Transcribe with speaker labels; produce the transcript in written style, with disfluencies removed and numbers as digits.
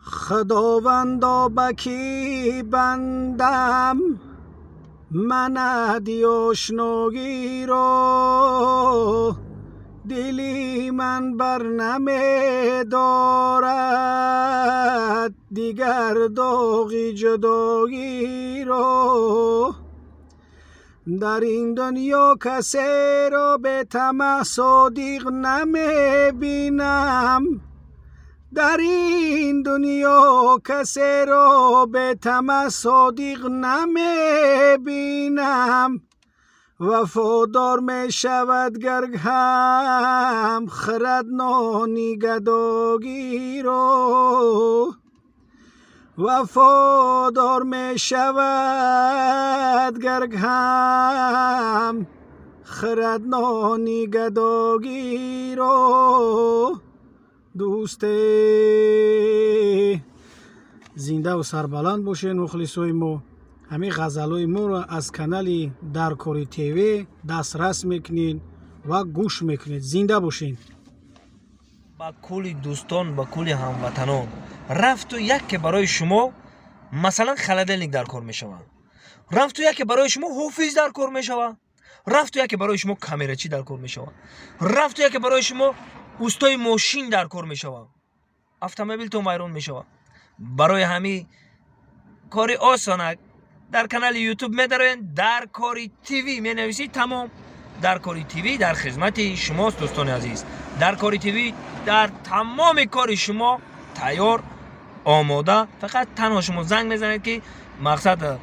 Speaker 1: خداوندا بکی بندم من ادی آشنایی را، دلی من بر نمی دارد دیگر داغی جدایی را. در این دنیا کسی را به طمع صادق نمی بینم، در این دنیا کسی را به طمع صادق نمی بینم. وفادار می شود گر هم خرد نانی گداگی را، وفادار می شود گر هم خرد نانی گداگی را. دوست زنده و سربلند باشین مخلصای ما. همین غزلای ما را از کانال در کاری تیوی دسترس میکنین و گوش میکنید. زنده باشین.
Speaker 2: با کلی دوستان، با کلی هموطنان رفت و یک که برای شما مثلا خلدلنیک در کار میشوند، رفت و یک که برای شما حافظ در کار میشوند، رفت و یک که برای شما کامراچی در کار میشوند، رفت و یک که برای شما اوستای ماشین در کار میشوند، اتومبیل تو ویران میشوند. برای همین کاری آسانه در کانال یوتیوب میدارین، در کاری تیوی می نویسید، تمام در کاری تیوی در خدمت شماست دوستان عزیز. در کاری تیوی در تمام کار شما تیار آماده، فقط تنها شما زنگ میزنید که مقصد